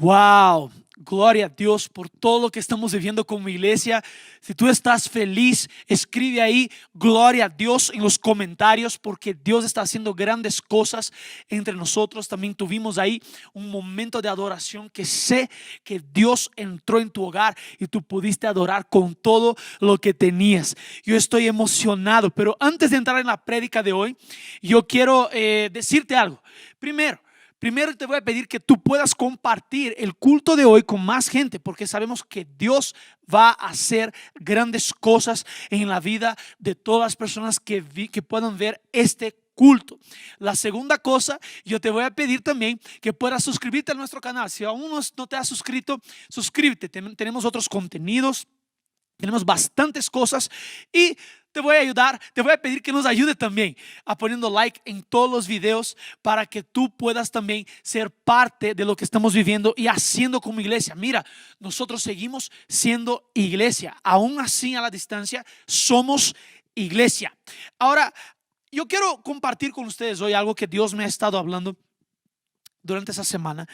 Wow, gloria a Dios por todo lo que estamos viviendo como iglesia. Si tú estás feliz, escribe ahí gloria a Dios en los comentarios, porque Dios está haciendo grandes cosas entre nosotros. También tuvimos ahí un momento de adoración que sé que Dios entró en tu hogar y tú pudiste adorar con todo lo que tenías. Yo estoy emocionado, pero antes de entrar en la prédica de hoy, yo quiero decirte algo. Primero te voy a pedir que tú puedas compartir el culto de hoy con más gente, porque sabemos que Dios va a hacer grandes cosas en la vida de todas las personas que puedan ver este culto. La segunda cosa, yo te voy a pedir también que puedas suscribirte a nuestro canal. Si aún no te has suscrito, suscríbete. Tenemos otros contenidos. Tenemos bastantes cosas y te voy a pedir que nos ayude también a poniendo like en todos los videos para que tú puedas también ser parte de lo que estamos viviendo y haciendo como iglesia. Mira, nosotros seguimos siendo iglesia, aún así a la distancia somos iglesia. Ahora, yo quiero compartir con ustedes hoy algo que Dios me ha estado hablando durante esa semana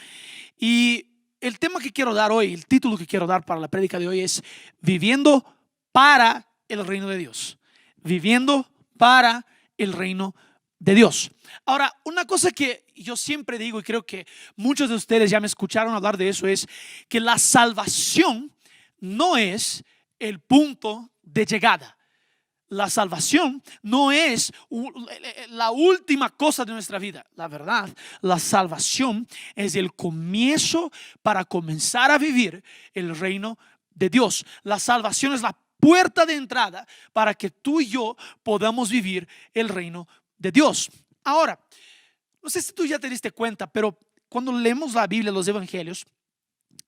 y el tema que quiero dar hoy, el título que quiero dar para la prédica de hoy es Viviendo para el reino de Dios. Viviendo para el reino de Dios. Ahora, una cosa que yo siempre digo y creo que muchos de ustedes ya me escucharon hablar de eso es que la salvación no es el punto de llegada. La salvación no es la última cosa de nuestra vida. La verdad, la salvación es el comienzo para comenzar a vivir el reino de Dios. La salvación es la puerta de entrada para que tú y yo podamos vivir el reino de Dios. Ahora, no sé si tú ya te diste cuenta, pero cuando leemos la Biblia, los evangelios,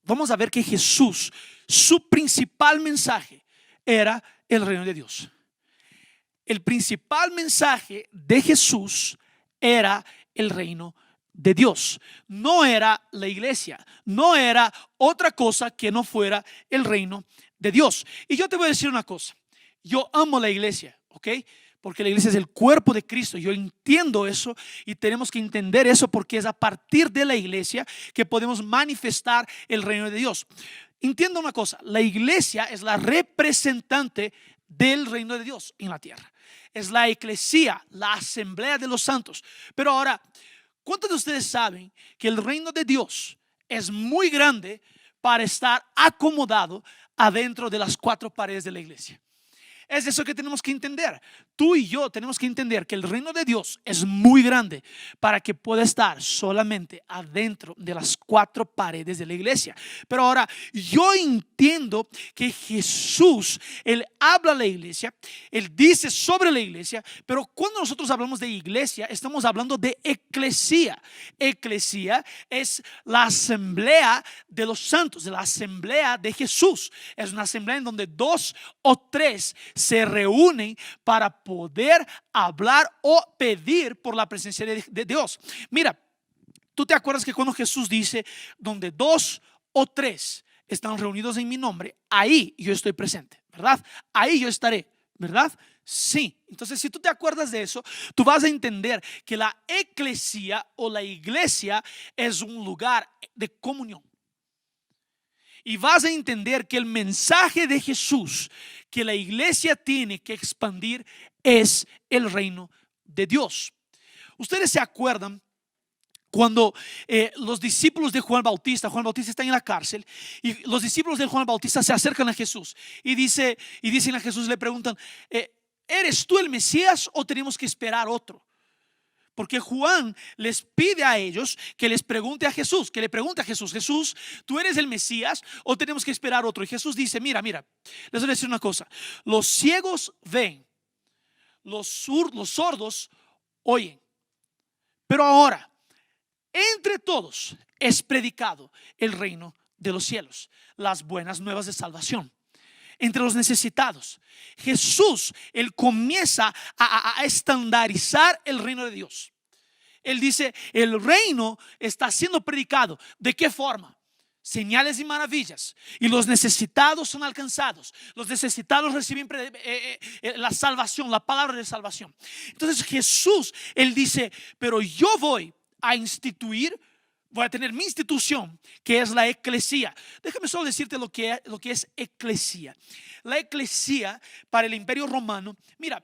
vamos a ver que Jesús, su principal mensaje era el reino de Dios. El principal mensaje de Jesús era el reino de Dios. No era la iglesia, no era otra cosa que no fuera el reino de Dios. Y yo te voy a decir una cosa, yo amo la iglesia, ¿ok? Porque la iglesia es el cuerpo de Cristo. Yo entiendo eso y tenemos que entender eso porque es a partir de la iglesia que podemos manifestar el reino de Dios. Entiendo una cosa, la iglesia es la representante del reino de Dios en la tierra. Es la eclesía, la asamblea de los santos. Pero ahora, ¿cuántos de ustedes saben que el reino de Dios es muy grande para estar acomodado adentro de las cuatro paredes de la iglesia? Es eso que tenemos que entender. Tú y yo tenemos que entender que el reino de Dios es muy grande para que pueda estar solamente adentro de las cuatro paredes de la iglesia. Pero ahora yo entiendo que Jesús, Él habla a la iglesia, Él dice sobre la iglesia, pero cuando nosotros hablamos de iglesia, estamos hablando de eclesía. Eclesía es la asamblea de los santos, de la asamblea de Jesús. Es una asamblea en donde 2 o 3 se reúnen para poder hablar o pedir por la presencia de Dios. Mira, tú te acuerdas que cuando Jesús dice donde 2 o 3 están reunidos en mi nombre, ahí yo estoy presente, ¿verdad? Ahí yo estaré, ¿verdad? Sí, entonces si tú te acuerdas de eso, tú vas a entender que la eclesía o la iglesia es un lugar de comunión. Y vas a entender que el mensaje de Jesús que la iglesia tiene que expandir es el reino de Dios. Ustedes se acuerdan cuando los discípulos de Juan Bautista está en la cárcel y los discípulos de Juan Bautista se acercan a Jesús y dicen a Jesús, le preguntan, ¿eres tú el Mesías o tenemos que esperar otro? Porque Juan les pide a ellos que les pregunte a Jesús, que le pregunte a Jesús, Jesús, ¿tú eres el Mesías o tenemos que esperar otro? Y Jesús dice, mira, les voy a decir una cosa, los ciegos ven, los sordos oyen, pero ahora, entre todos es predicado el reino de los cielos, las buenas nuevas de salvación. Entre los necesitados, Jesús, Él comienza a estandarizar el reino de Dios. Él dice, el reino está siendo predicado. ¿De qué forma? Señales y maravillas. Y los necesitados son alcanzados. Los necesitados reciben la salvación, la palabra de salvación. Entonces Jesús, Él dice, pero yo voy a instituir voy a tener mi institución, que es la eclesía. Déjame solo decirte lo que es eclesía. La eclesía para el Imperio Romano, mira,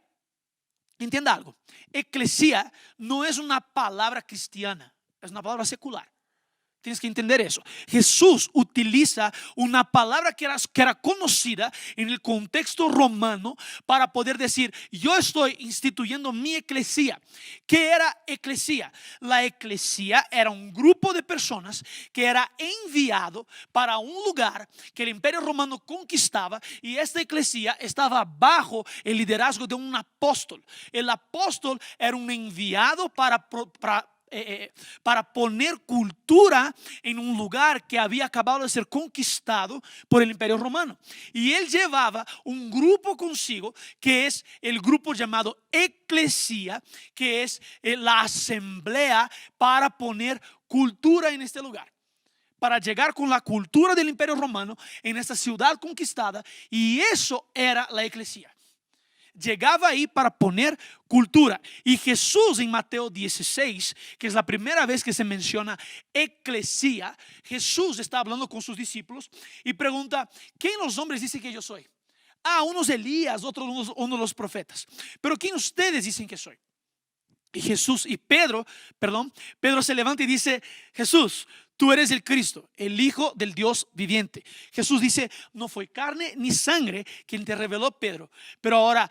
entienda algo. Eclesía no es una palabra cristiana, es una palabra secular. Tienes que entender eso. Jesús utiliza una palabra que era conocida en el contexto romano para poder decir: yo estoy instituyendo mi eclesía. ¿Qué era eclesía? La eclesía era un grupo de personas que era enviado para un lugar que el Imperio Romano conquistaba, y esta eclesía estaba bajo el liderazgo de un apóstol. El apóstol era un enviado para poner cultura en un lugar que había acabado de ser conquistado por el Imperio Romano. Y él llevaba un grupo consigo, que es el grupo llamado eclesía, que es la asamblea para poner cultura en este lugar, para llegar con la cultura del Imperio Romano en esta ciudad conquistada. Y eso era la eclesía. Llegaba ahí para poner cultura. Y Jesús en Mateo 16, que es la primera vez que se menciona eclesía, Jesús está hablando con sus discípulos y pregunta: ¿quién los hombres dicen que yo soy? Unos Elías, otros uno de los profetas. Pero ¿quién ustedes dicen que soy? Y Pedro se levanta y dice: Jesús, tú eres el Cristo, el Hijo del Dios viviente. Jesús dice: no fue carne ni sangre quien te reveló, Pedro, pero ahora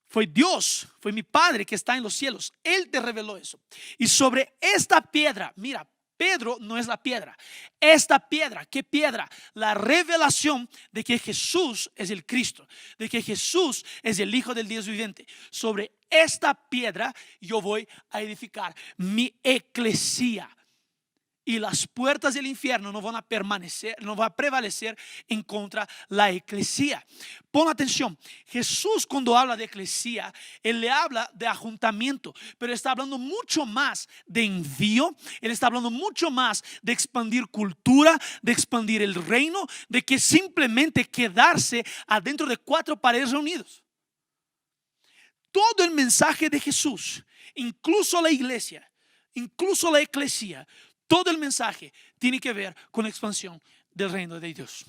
fue Dios, fue mi Padre que está en los cielos. Él te reveló eso. Y sobre esta piedra, mira, Pedro no es la piedra. Esta piedra, ¿qué piedra? La revelación de que Jesús es el Cristo, de que Jesús es el Hijo del Dios viviente. Sobre esta piedra yo voy a edificar mi eclesía. Y las puertas del infierno no van a prevalecer en contra la eclesía. Pon atención, Jesús cuando habla de eclesía, Él le habla de ajuntamiento, pero está hablando mucho más de envío. Él está hablando mucho más de expandir cultura, de expandir el reino, de que simplemente quedarse adentro de 4 paredes reunidos. Todo el mensaje de Jesús, incluso la iglesia, incluso la eclesía, todo el mensaje tiene que ver con la expansión del reino de Dios.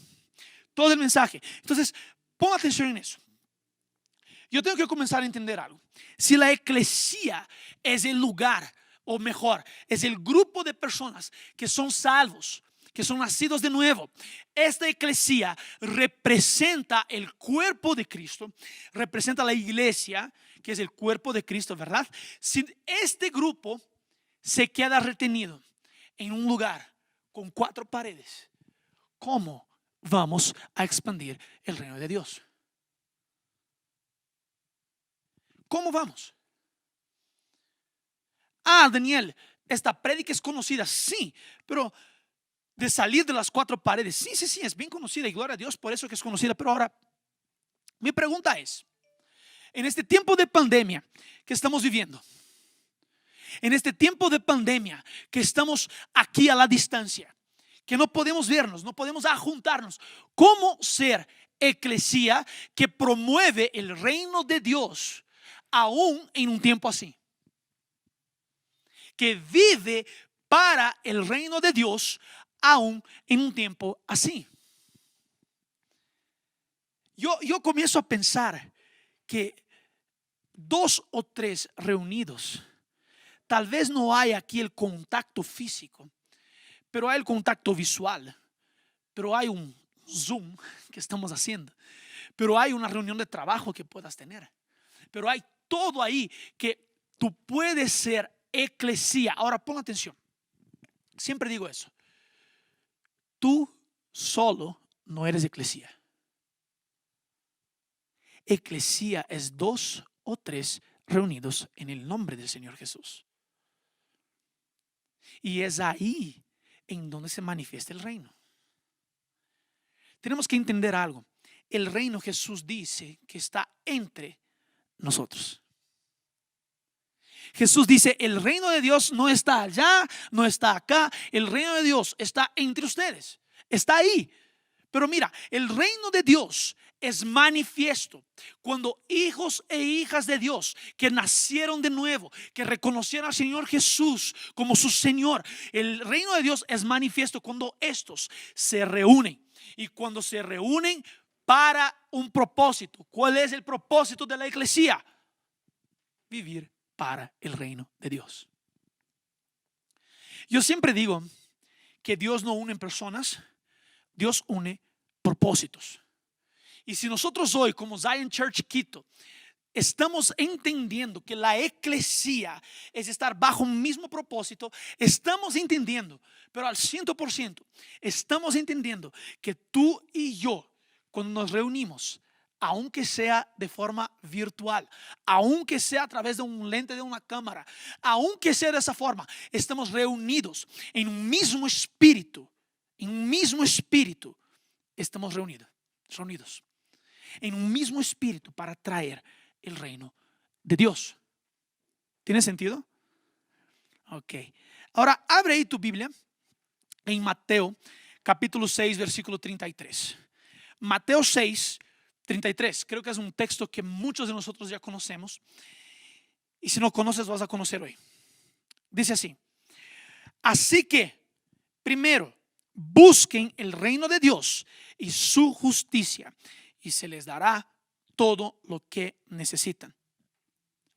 Todo el mensaje. Entonces, pon atención en eso. Yo tengo que comenzar a entender algo. Si la eclesía es el lugar, o mejor, es el grupo de personas que son salvos, que son nacidos de nuevo, esta eclesía representa el cuerpo de Cristo, representa la iglesia, que es el cuerpo de Cristo, ¿verdad? Si este grupo se queda retenido en un lugar con 4 paredes, ¿cómo vamos a expandir el reino de Dios? ¿Cómo vamos? Daniel, esta prédica es conocida, sí, pero de salir de las 4 paredes, sí, es bien conocida y gloria a Dios por eso que es conocida. Pero ahora, mi pregunta es: en este tiempo de pandemia que estamos viviendo, en este tiempo de pandemia que estamos aquí a la distancia, que no podemos vernos, no podemos juntarnos, ¿cómo ser eclesía que promueve el reino de Dios aún en un tiempo así? Que vive para el reino de Dios aún en un tiempo así. Yo comienzo a pensar que 2 o 3 reunidos, tal vez no hay aquí el contacto físico, pero hay el contacto visual, pero hay un Zoom que estamos haciendo, pero hay una reunión de trabajo que puedas tener, pero hay todo ahí que tú puedes ser eclesía. Ahora pon atención, siempre digo eso: tú solo no eres eclesía. Eclesía es 2 o 3 reunidos en el nombre del Señor Jesús. Y es ahí en donde se manifiesta el reino. Tenemos que entender algo. El reino, Jesús dice que está entre nosotros. Jesús dice: el reino de Dios no está allá, no está acá. El reino de Dios está entre ustedes, está ahí. Pero mira, el reino de Dios es manifiesto cuando hijos e hijas de Dios que nacieron de nuevo, que reconocieron al Señor Jesús como su Señor. El reino de Dios es manifiesto cuando estos se reúnen, y cuando se reúnen para un propósito. ¿Cuál es el propósito de la iglesia? Vivir para el reino de Dios. Yo siempre digo que Dios no une personas, Dios une propósitos. Y si nosotros hoy, como Zion Church Quito, estamos entendiendo que la eclesía es estar bajo un mismo propósito, estamos entendiendo, pero al 100%, estamos entendiendo que tú y yo, cuando nos reunimos, aunque sea de forma virtual, aunque sea a través de un lente de una cámara, aunque sea de esa forma, estamos reunidos en un mismo espíritu, estamos reunidos en un mismo espíritu para traer el reino de Dios. ¿Tiene sentido? Ok. Ahora abre ahí tu Biblia en Mateo capítulo 6 versículo 33. Mateo 6, 33. Creo que es un texto que muchos de nosotros ya conocemos, y si no conoces vas a conocer hoy. Dice así: así que primero busquen el reino de Dios y su justicia, y se les dará todo lo que necesitan.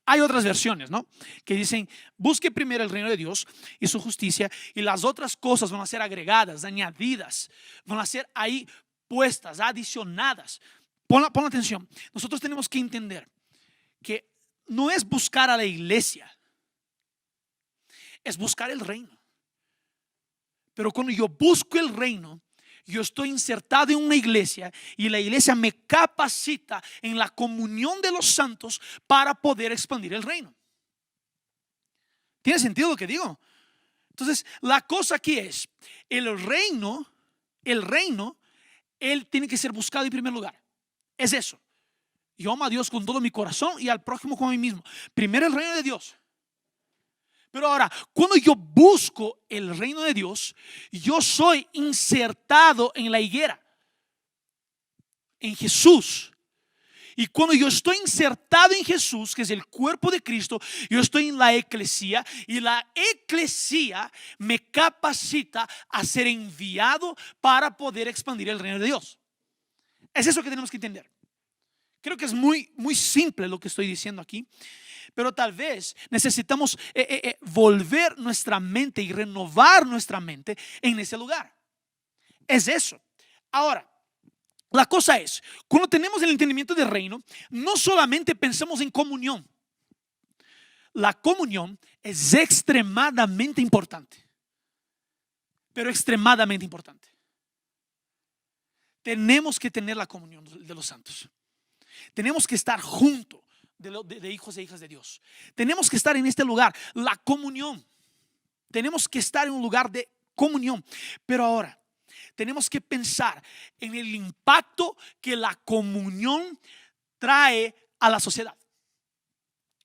Hay otras versiones, ¿no?, que dicen: busque primero el reino de Dios y su justicia, y las otras cosas van a ser agregadas, añadidas, van a ser ahí puestas, adicionadas. Pon atención. Nosotros tenemos que entender que no es buscar a la iglesia, es buscar el reino. Pero cuando yo busco el reino, yo estoy insertado en una iglesia, y la iglesia me capacita en la comunión de los santos para poder expandir el reino. ¿Tiene sentido lo que digo? Entonces, la cosa aquí es: el reino, él tiene que ser buscado en primer lugar. Es eso. Yo amo a Dios con todo mi corazón y al prójimo como a mí mismo. Primero el reino de Dios. Pero ahora, cuando yo busco el reino de Dios, yo soy insertado en la higuera, en Jesús. Y cuando yo estoy insertado en Jesús, que es el cuerpo de Cristo, yo estoy en la eclesía, y la eclesía me capacita a ser enviado para poder expandir el reino de Dios. Es eso que tenemos que entender. Creo que es muy simple lo que estoy diciendo aquí, pero tal vez necesitamos volver nuestra mente y renovar nuestra mente en ese lugar. Es eso. Ahora, la cosa es, cuando tenemos el entendimiento del reino, no solamente pensamos en comunión. La comunión es extremadamente importante, pero extremadamente importante. Tenemos que tener la comunión de los santos. Tenemos que estar junto de hijos e hijas de Dios. Tenemos que estar en este lugar, la comunión. Tenemos que estar en un lugar de comunión. Pero ahora tenemos que pensar en el impacto que la comunión trae a la sociedad.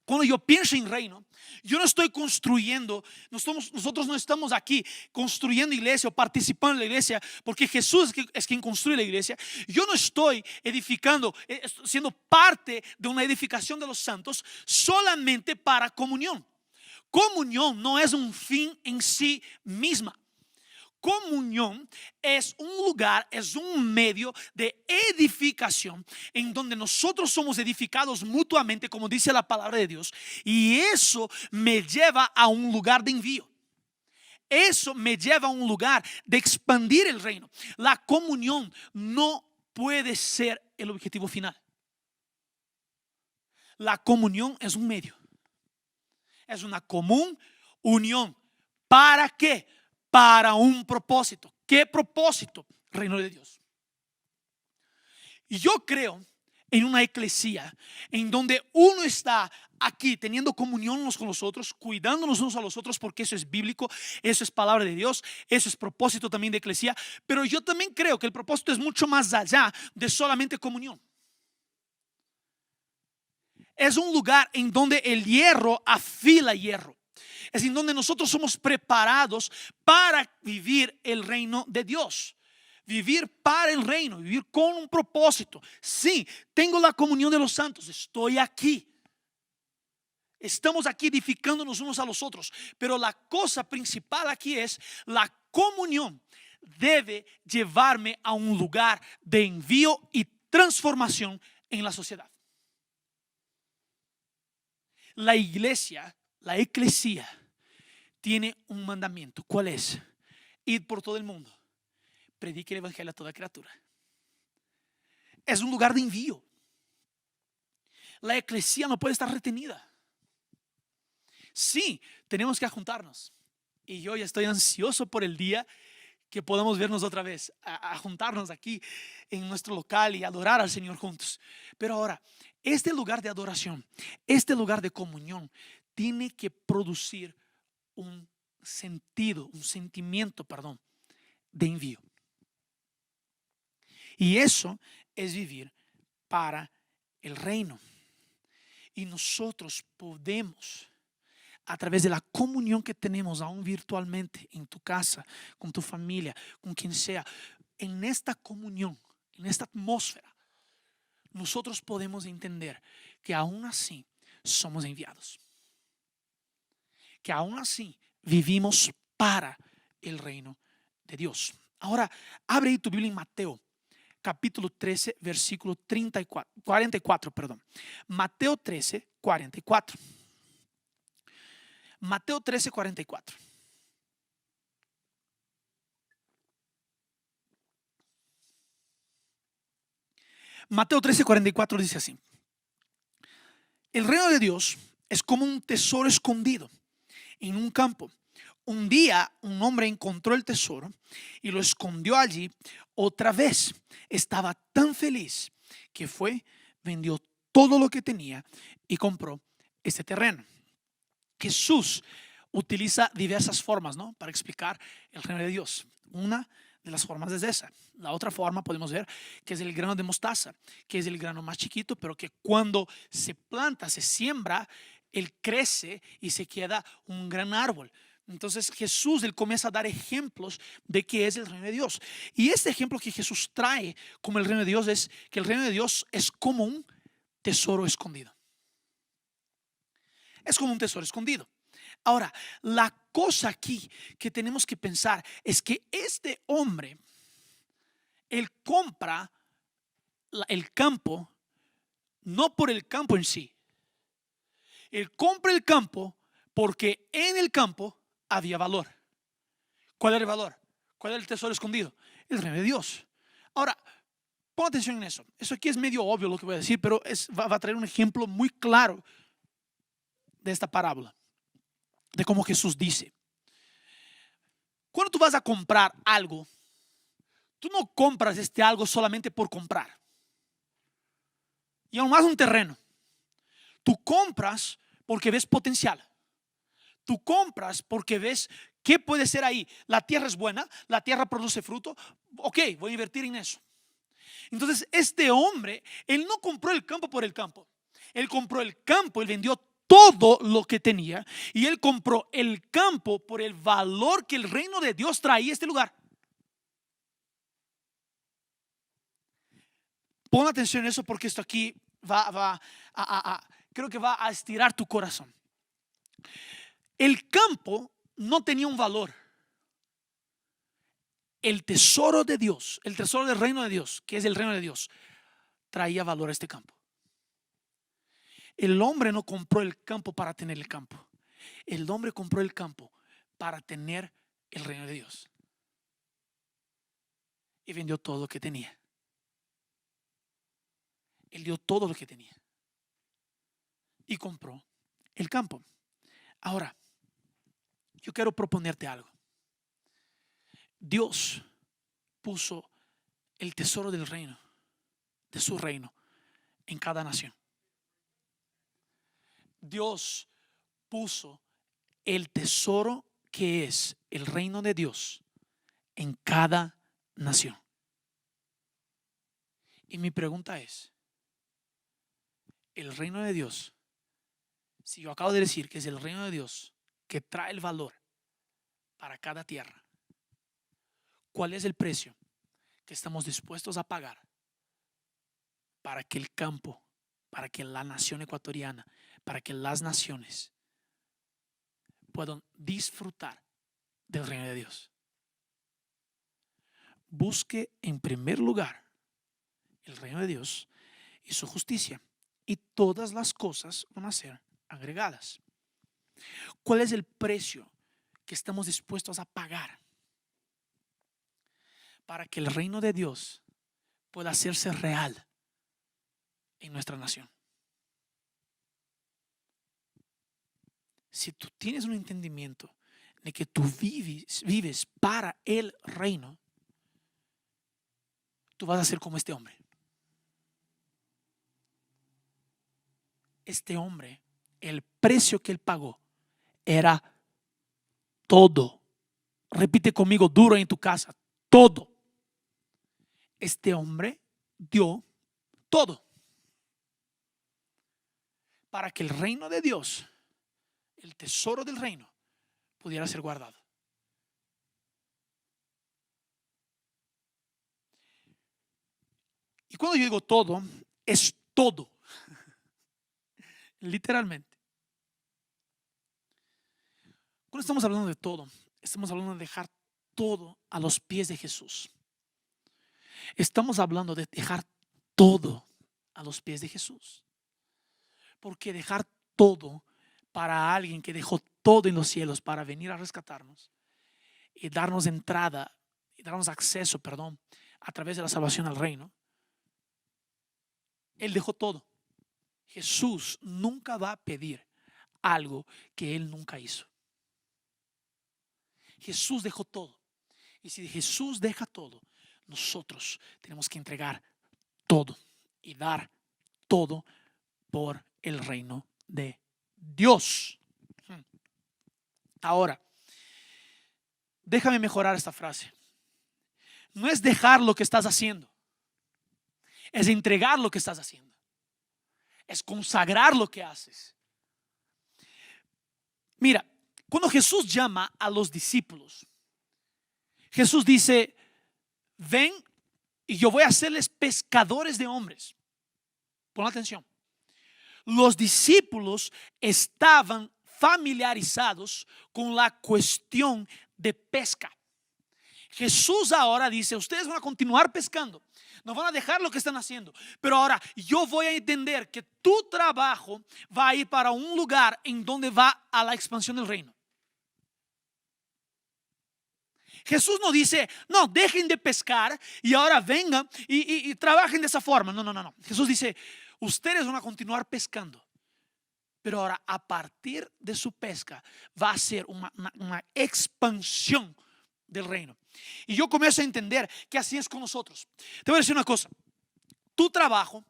Cuando yo pienso en reino, yo no estoy construyendo, nosotros no estamos aquí construyendo iglesia o participando en la iglesia porque Jesús es quien construye la iglesia. Yo no estoy edificando, siendo parte de una edificación de los santos solamente para comunión. Comunión no es un fin en sí misma. Comunión es un lugar, es un medio de edificación en donde nosotros somos edificados mutuamente, como dice la palabra de Dios, y eso me lleva a un lugar de envío. Eso me lleva a un lugar de expandir el reino. La comunión no puede ser el objetivo final. La comunión es un medio, es una común unión. ¿Para qué? Para un propósito. ¿Qué propósito? Reino de Dios. Y yo creo en una eclesía en donde uno está aquí teniendo comunión unos con los otros, cuidándonos unos a los otros, porque eso es bíblico, eso es palabra de Dios, eso es propósito también de eclesía. Pero yo también creo que el propósito es mucho más allá de solamente comunión. Es un lugar en donde el hierro afila hierro. Es en donde nosotros somos preparados para vivir el reino de Dios. vivir para el reino, vivir con un propósito. Sí, tengo la comunión de los santos, estoy aquí. Estamos aquí edificándonos unos a los otros, pero la cosa principal aquí es la comunión. Debe llevarme a un lugar de envío y transformación en la sociedad. La iglesia, la eclesía, tiene un mandamiento. ¿Cuál es? Ir por todo el mundo, predique el evangelio a toda criatura. Es un lugar de envío. La eclesía no puede estar retenida. Sí, tenemos que juntarnos. Y yo ya estoy ansioso por el día que podamos vernos otra vez, a juntarnos aquí en nuestro local y adorar al Señor juntos. Pero ahora, este lugar de adoración, este lugar de comunión, tiene que producir un sentimiento, de envío. Y eso es vivir para el reino. Y nosotros podemos, a través de la comunión que tenemos aún virtualmente en tu casa, con tu familia, con quien sea, en esta comunión, en esta atmósfera, nosotros podemos entender que aún así somos enviados, que aún así vivimos para el reino de Dios. Ahora, abre ahí tu Biblia en Mateo capítulo 13, versículo 44. Mateo 13, 44. Mateo 13, 44. Mateo 13, 44 dice así: el reino de Dios es como un tesoro escondido en un campo. Un día un hombre encontró el tesoro y lo escondió allí otra vez. Estaba tan feliz que fue, vendió todo lo que tenía y compró este terreno. Jesús utiliza diversas formas, ¿no?, para explicar el reino de Dios. Una de las formas es esa. La otra forma podemos ver que es el grano de mostaza, que es el grano más chiquito, pero que cuando se planta, se siembra, él crece y se queda un gran árbol. Entonces Jesús, él comienza a dar ejemplos de qué es el reino de Dios. Y este ejemplo que Jesús trae como el reino de Dios es que el reino de Dios es como un tesoro escondido. Es como un tesoro escondido. Ahora, la cosa aquí que tenemos que pensar es que este hombre, él compra el campo no por el campo en sí. Él compra el campo porque en el campo había valor. ¿Cuál era el valor? ¿Cuál era el tesoro escondido? El reino de Dios. Ahora, pon atención en eso. Eso aquí es medio obvio lo que voy a decir, pero va a traer un ejemplo muy claro de esta parábola, de cómo Jesús dice. Cuando tú vas a comprar algo, tú no compras este algo solamente por comprar. Y aún más un terreno. Tú compras porque ves potencial. Tú compras porque ves qué puede ser ahí. La tierra es buena, la tierra produce fruto. Ok, voy a invertir en eso. Entonces este hombre, él no compró el campo por el campo. Él compró el campo, él vendió todo lo que tenía y él compró el campo por el valor que el reino de Dios traía a este lugar. Pon atención en eso porque esto aquí creo que va a estirar tu corazón. El campo no tenía un valor. El tesoro de Dios, el tesoro del reino de Dios, que es el reino de Dios, traía valor a este campo. El hombre no compró el campo para tener el campo. El hombre compró el campo para tener el reino de Dios. Y vendió todo lo que tenía. Él dio todo lo que tenía. Y compró el campo. Ahora, yo quiero proponerte algo. Dios puso el tesoro del reino, de su reino, en cada nación. Dios puso el tesoro que es el reino de Dios en cada nación. Y mi pregunta es, el reino de Dios, si yo acabo de decir que es el reino de Dios que trae el valor para cada tierra, ¿cuál es el precio que estamos dispuestos a pagar para que el campo, para que la nación ecuatoriana, para que las naciones puedan disfrutar del reino de Dios. Busque en primer lugar el reino de Dios y su justicia, y todas las cosas van a ser agregadas. ¿Cuál es el precio que estamos dispuestos a pagar para que el reino de Dios pueda hacerse real en nuestra nación? Si tú tienes un entendimiento de que tú vives para el reino, tú vas a ser como este hombre. Este hombre, el precio que él pagó era todo. Repite conmigo duro en tu casa, todo. Este hombre dio todo para que el reino de Dios, el tesoro del reino, pudiera ser guardado. Y cuando yo digo todo, es todo. Literalmente. Cuando estamos hablando de todo, estamos hablando de dejar todo a los pies de Jesús. Estamos hablando de dejar todo a los pies de Jesús. Porque dejar todo para alguien que dejó todo en los cielos para venir a rescatarnos y darnos entrada y darnos acceso, a través de la salvación al reino. Él dejó todo. Jesús nunca va a pedir algo que Él nunca hizo. Jesús dejó todo. Y si Jesús deja todo, nosotros tenemos que entregar todo y dar todo por el reino de Dios. Ahora, déjame mejorar esta frase. No es dejar lo que estás haciendo, es entregar lo que estás haciendo, es consagrar lo que haces. Mira, cuando Jesús llama a los discípulos, Jesús dice: ven y yo voy a hacerles pescadores de hombres. Pon atención. Los discípulos estaban familiarizados con la cuestión de pesca. Jesús ahora dice: ustedes van a continuar pescando, no van a dejar lo que están haciendo, pero ahora yo voy a entender que tu trabajo va a ir para un lugar en donde va a la expansión del reino. Jesús no dice: no, dejen de pescar y ahora vengan y trabajen de esa forma. No. Jesús dice: ustedes van a continuar pescando, pero ahora a partir de su pesca va a ser una expansión del reino. Y yo comienzo a entender que así es con nosotros. Te voy a decir una cosa: tu trabajo,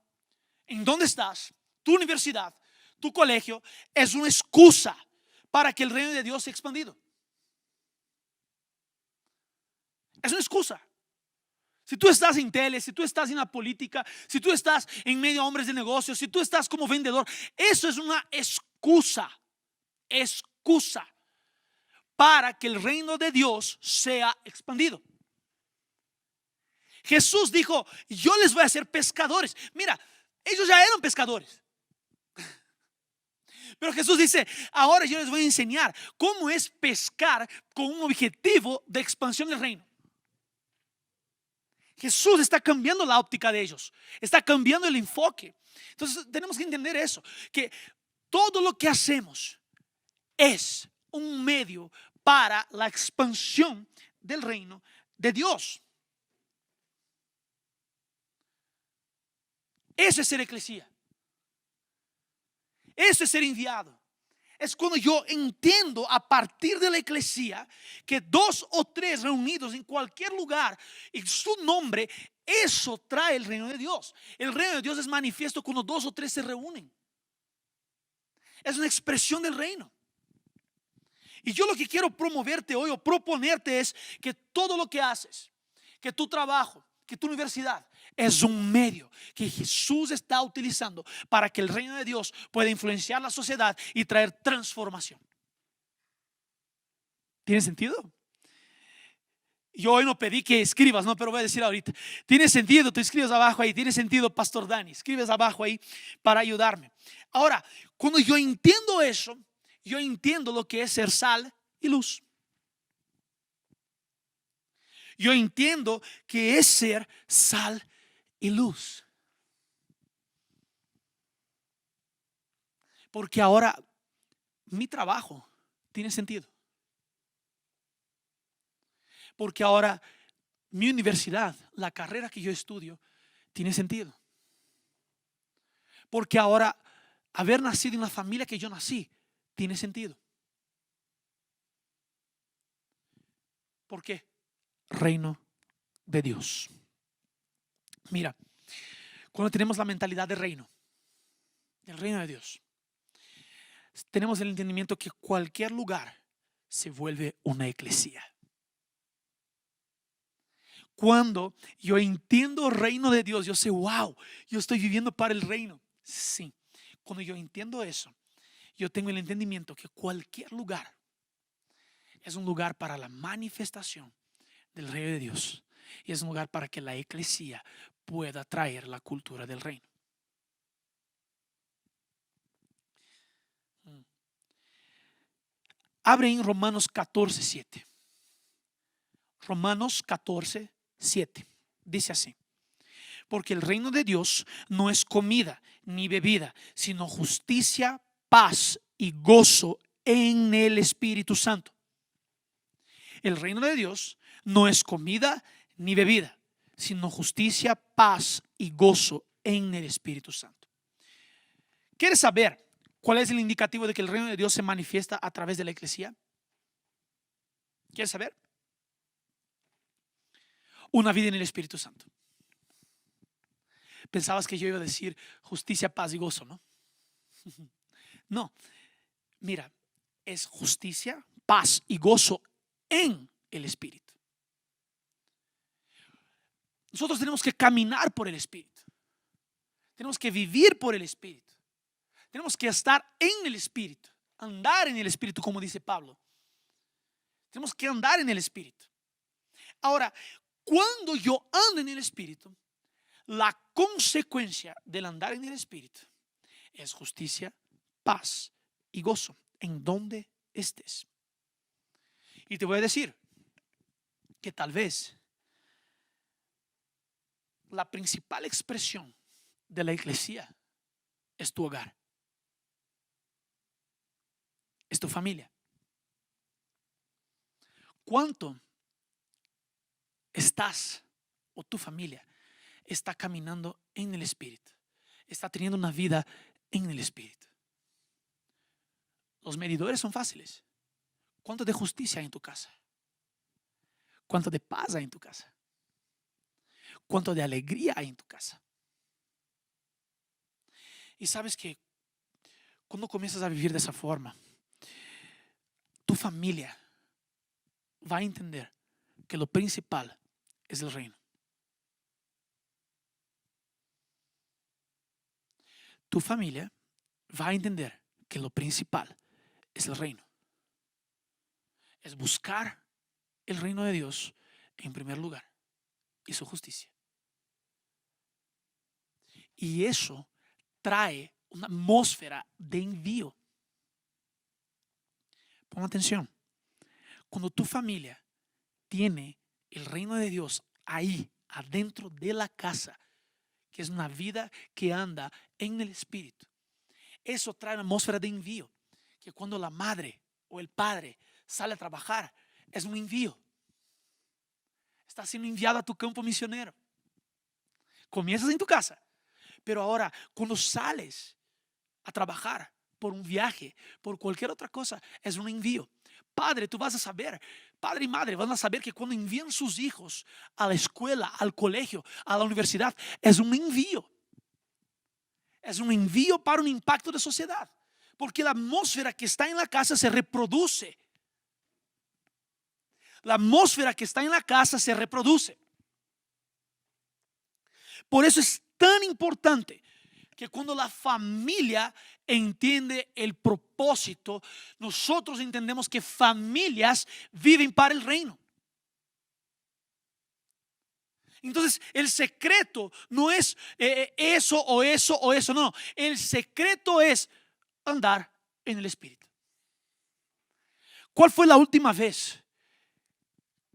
en donde estás, tu universidad, tu colegio, es una excusa para que el reino de Dios sea expandido. Es una excusa. Si tú estás en tele, si tú estás en la política, si tú estás en medio de hombres de negocios, si tú estás como vendedor, eso es una excusa para que el reino de Dios sea expandido. Jesús dijo: yo les voy a hacer pescadores. Mira, ellos ya eran pescadores, pero Jesús dice: ahora yo les voy a enseñar cómo es pescar con un objetivo de expansión del reino. Jesús está cambiando la óptica de ellos, está cambiando el enfoque. Entonces tenemos que entender eso, que todo lo que hacemos es un medio para la expansión del reino de Dios. Eso es ser eclesía. Eso es ser enviado. Es cuando yo entiendo a partir de la eclesía que 2 o 3 reunidos en cualquier lugar en su nombre, eso trae el reino de Dios. El reino de Dios es manifiesto cuando 2 o 3 se reúnen. Es una expresión del reino. Y yo lo que quiero promoverte hoy o proponerte es que todo lo que haces, que tu trabajo, que tu universidad, es un medio que Jesús está utilizando para que el reino de Dios pueda influenciar la sociedad y traer transformación. ¿Tiene sentido? Yo hoy no pedí que escribas, no, pero voy a decir ahorita. Tiene sentido, tú escribes abajo ahí. Tiene sentido, Pastor Dani. Escribes abajo ahí para ayudarme. Ahora, cuando yo entiendo eso, yo entiendo lo que es ser sal y luz. Yo entiendo que es ser sal y luz. Porque ahora mi trabajo tiene sentido. Porque ahora mi universidad, la carrera que yo estudio, tiene sentido. Porque ahora haber nacido en la familia que yo nací tiene sentido. ¿Por qué? Reino de Dios. Mira, cuando tenemos la mentalidad de reino, del reino de Dios, tenemos el entendimiento que cualquier lugar se vuelve una iglesia. Cuando yo entiendo el reino de Dios, yo sé, wow, yo estoy viviendo para el reino. Sí, cuando yo entiendo eso, yo tengo el entendimiento que cualquier lugar es un lugar para la manifestación del reino de Dios. Y es un lugar para que la iglesia pueda traer la cultura del reino. Abre en Romanos 14:7. Romanos 14:7. Dice así: porque el reino de Dios no es comida ni bebida, sino justicia, paz y gozo en el Espíritu Santo. El reino de Dios no es comida ni bebida, sino justicia, paz y gozo en el Espíritu Santo. ¿Quieres saber cuál es el indicativo de que el reino de Dios se manifiesta a través de la iglesia? ¿Quieres saber? Una vida en el Espíritu Santo. Pensabas que yo iba a decir justicia, paz y gozo, ¿no? No, mira, es justicia, paz y gozo en el Espíritu. Nosotros tenemos que caminar por el Espíritu. Tenemos que vivir por el Espíritu. Tenemos que estar en el Espíritu, andar en el Espíritu, como dice Pablo. Tenemos que andar en el Espíritu. Ahora, cuando yo ando en el Espíritu, la consecuencia del andar en el Espíritu es justicia, paz y gozo en donde estés. Y te voy a decir que tal vez la principal expresión de la iglesia es tu hogar, es tu familia. ¿Cuánto estás o tu familia está caminando en el Espíritu? Está teniendo una vida en el Espíritu. Los medidores son fáciles. ¿Cuánto de justicia hay en tu casa? ¿Cuánto de paz hay en tu casa? ¿Cuánto de alegría hay en tu casa? Y sabes que cuando comienzas a vivir de esa forma, tu familia va a entender que lo principal es el reino. Tu familia va a entender que lo principal es el reino. Es buscar el reino de Dios en primer lugar y su justicia. Y eso trae una atmósfera de envío. Pon atención. Cuando tu familia tiene el reino de Dios ahí, adentro de la casa, que es una vida que anda en el Espíritu, eso trae una atmósfera de envío. Que cuando la madre o el padre sale a trabajar, es un envío. Está siendo enviado a tu campo misionero. Comienzas en tu casa, pero ahora cuando sales a trabajar por un viaje, por cualquier otra cosa, es un envío. Padre, tú vas a saber, padre y madre van a saber que cuando envían sus hijos a la escuela, al colegio, a la universidad, es un envío. Es un envío para un impacto de sociedad. Porque la atmósfera que está en la casa se reproduce. La atmósfera que está en la casa se reproduce. Por eso es tan importante que cuando la familia entiende el propósito, nosotros entendemos que familias viven para el reino. Entonces el secreto no es eso o eso o eso, no. El secreto es andar en el Espíritu. ¿Cuál fue la última vez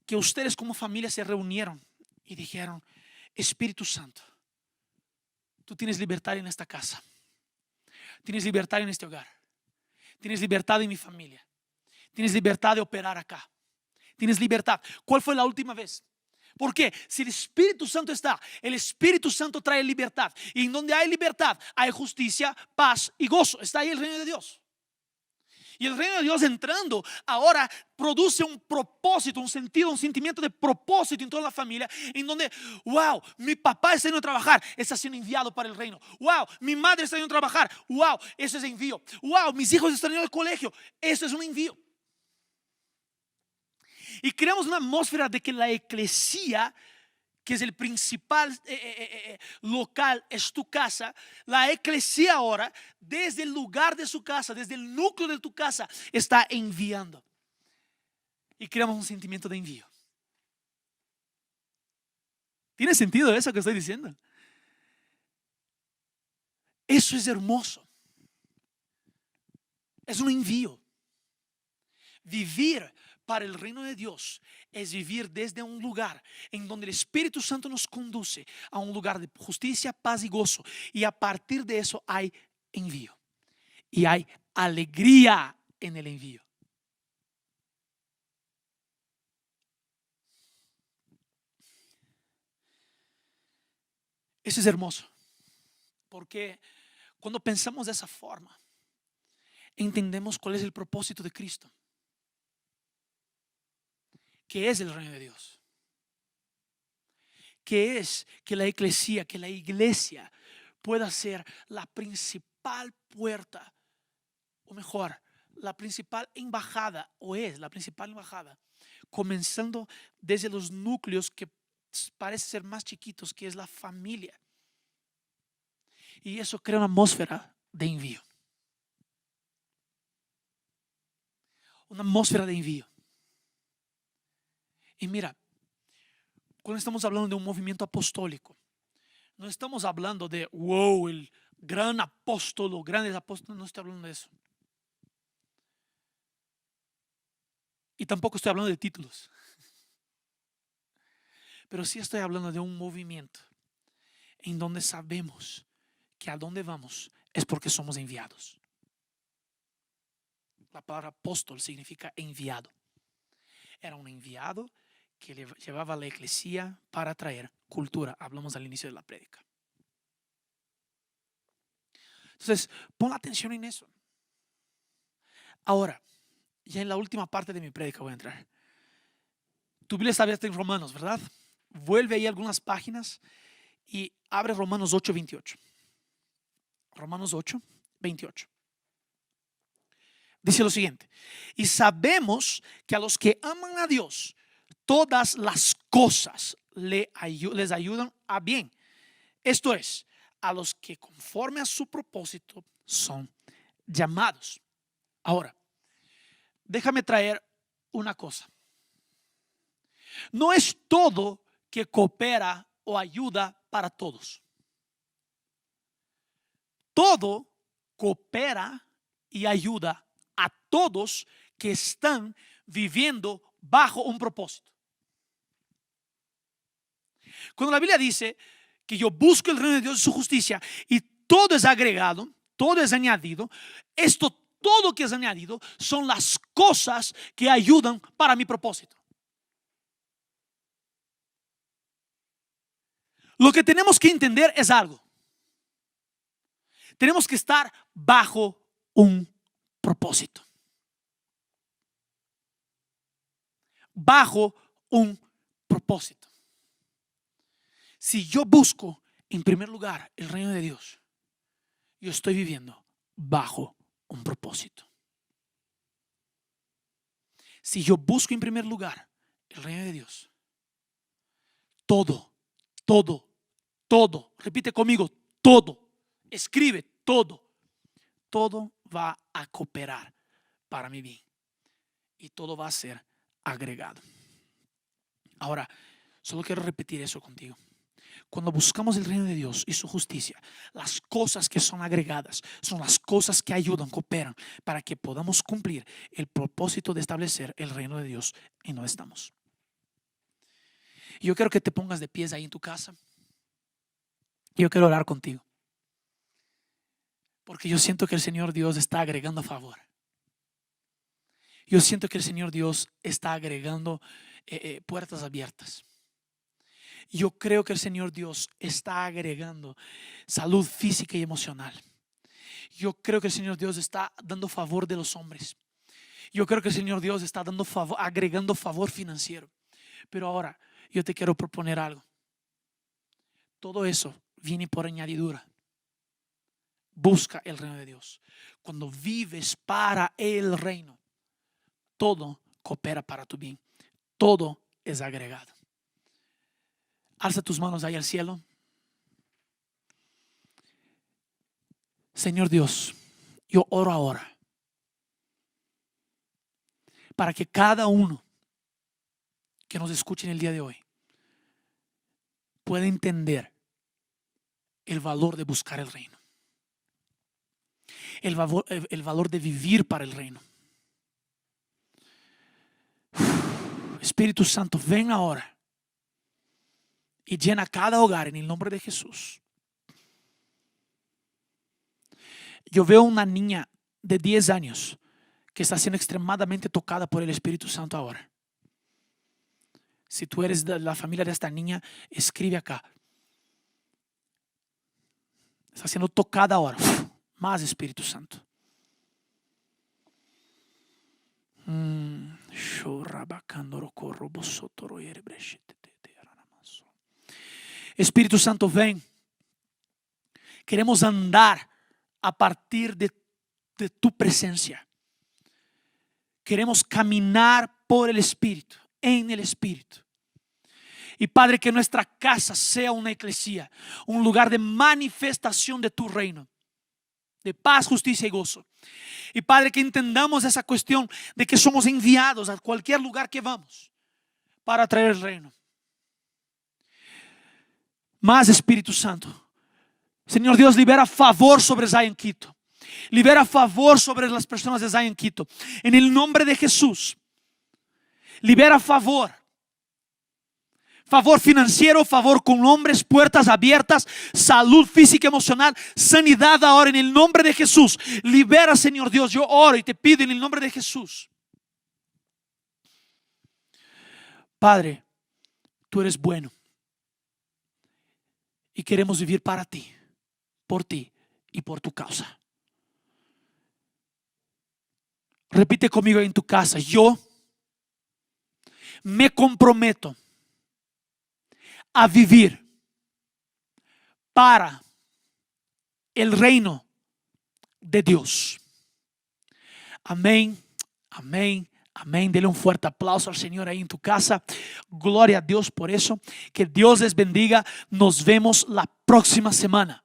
que ustedes como familia se reunieron y dijeron: Espíritu Santo, tú tienes libertad en esta casa, tienes libertad en este hogar, tienes libertad en mi familia, tienes libertad de operar acá, tienes libertad? ¿Cuál fue la última vez? Porque si el Espíritu Santo está, el Espíritu Santo trae libertad, y en donde hay libertad hay justicia, paz y gozo. Está ahí el reino de Dios. Y el reino de Dios entrando ahora produce un propósito, un sentido, un sentimiento de propósito en toda la familia, en donde, wow, mi papá está yendo a trabajar, está siendo enviado para el reino. Wow, mi madre está yendo a trabajar, wow, eso es envío. Wow, mis hijos están yendo al colegio, eso es un envío. Y creamos una atmósfera de que la eclesía, que es el principal local, es tu casa. La eclesía ahora, desde el lugar de su casa, desde el núcleo de tu casa, está enviando. Y creamos un sentimiento de envío. ¿Tiene sentido eso que estoy diciendo? Eso es hermoso. Es un envío. Vivir para el reino de Dios es vivir desde un lugar en donde el Espíritu Santo nos conduce a un lugar de justicia, paz y gozo. Y a partir de eso hay envío. Y hay alegría en el envío. Eso es hermoso. Porque cuando pensamos de esa forma, entendemos cuál es el propósito de Cristo, que es el reino de Dios, que es que la eclesía, que la iglesia pueda ser la principal puerta, o mejor, la principal embajada, o es la principal embajada, comenzando desde los núcleos que parecen ser más chiquitos, que es la familia. Y eso crea una atmósfera de envío. Una atmósfera de envío. Y mira, cuando estamos hablando de un movimiento apostólico, no estamos hablando de, wow, el gran apóstolo, grandes apóstoles, no estoy hablando de eso. Y tampoco estoy hablando de títulos. Pero sí estoy hablando de un movimiento en donde sabemos que a donde vamos es porque somos enviados. La palabra apóstol significa enviado. Era un enviado que llevaba a la iglesia para traer cultura. Hablamos al inicio de la prédica. Entonces, pon atención en eso. Ahora, ya en la última parte de mi prédica voy a entrar. Tu Biblia está abierta en Romanos, ¿verdad? Vuelve ahí algunas páginas y abre Romanos 8:28. Romanos 8:28. Dice lo siguiente: y sabemos que a los que aman a Dios, todas las cosas les ayudan a bien. Esto es, a los que conforme a su propósito son llamados. Ahora, déjame traer una cosa. No es todo que coopera o ayuda para todos. Todo coopera y ayuda a todos que están viviendo bajo un propósito. Cuando la Biblia dice que yo busco el reino de Dios y su justicia y todo es agregado, todo es añadido, esto todo que es añadido son las cosas que ayudan para mi propósito. Lo que tenemos que entender es algo. Tenemos que estar bajo un propósito. Bajo un propósito. Si yo busco en primer lugar el reino de Dios, yo estoy viviendo bajo un propósito. Si yo busco en primer lugar el reino de Dios, todo, repite conmigo, todo, escribe todo va a cooperar para mi bien y todo va a ser agregado. Ahora, Solo quiero repetir eso contigo. Cuando buscamos el reino de Dios y su justicia, las cosas que son agregadas son las cosas que ayudan, cooperan para que podamos cumplir el propósito de establecer el reino de Dios en donde estamos. Yo quiero que te pongas de pies ahí en tu casa. Yo quiero orar contigo, porque yo siento que el Señor Dios está agregando favor. Yo siento que el Señor Dios está agregando puertas abiertas. Yo creo que el Señor Dios está agregando salud física y emocional. Yo creo que el Señor Dios está dando favor de los hombres. Yo creo que el Señor Dios está dando favor, agregando favor financiero. Pero ahora yo te quiero proponer algo. Todo eso viene por añadidura. Busca el reino de Dios. Cuando vives para el reino, todo coopera para tu bien. Todo es agregado. Alza tus manos ahí al cielo. Señor Dios, yo oro ahora para que cada uno que nos escuche en el día de hoy pueda entender el valor de buscar el reino, el valor de vivir para el reino. Espíritu Santo, ven ahora y llena cada hogar en el nombre de Jesús. Yo veo una niña de 10 años que está siendo extremadamente tocada por el Espíritu Santo ahora. Si tú eres de la familia de esta niña, escribe acá. Está siendo tocada ahora. Más Espíritu Santo. Espíritu Santo, ven. Queremos andar a partir de tu presencia. Queremos caminar por el Espíritu, en el Espíritu. Y Padre, que nuestra casa sea una iglesia, un lugar de manifestación de tu reino, de paz, justicia y gozo. Y Padre, que entendamos esa cuestión de que somos enviados a cualquier lugar que vamos para traer el reino. Más Espíritu Santo. Señor Dios, libera favor sobre Zion Quito. Libera favor sobre las personas de Zion Quito. En el nombre de Jesús. Libera favor. Favor financiero, favor con hombres, puertas abiertas, salud física, emocional, sanidad ahora en el nombre de Jesús. Libera, Señor Dios. Yo oro y te pido en el nombre de Jesús. Padre, tú eres bueno. Y queremos vivir para ti, por ti y por tu causa. Repite conmigo en tu casa. Yo me comprometo a vivir para el reino de Dios. Amén, amén, amén. Dele un fuerte aplauso al Señor ahí en tu casa. Gloria a Dios por eso. Que Dios les bendiga. Nos vemos la próxima semana.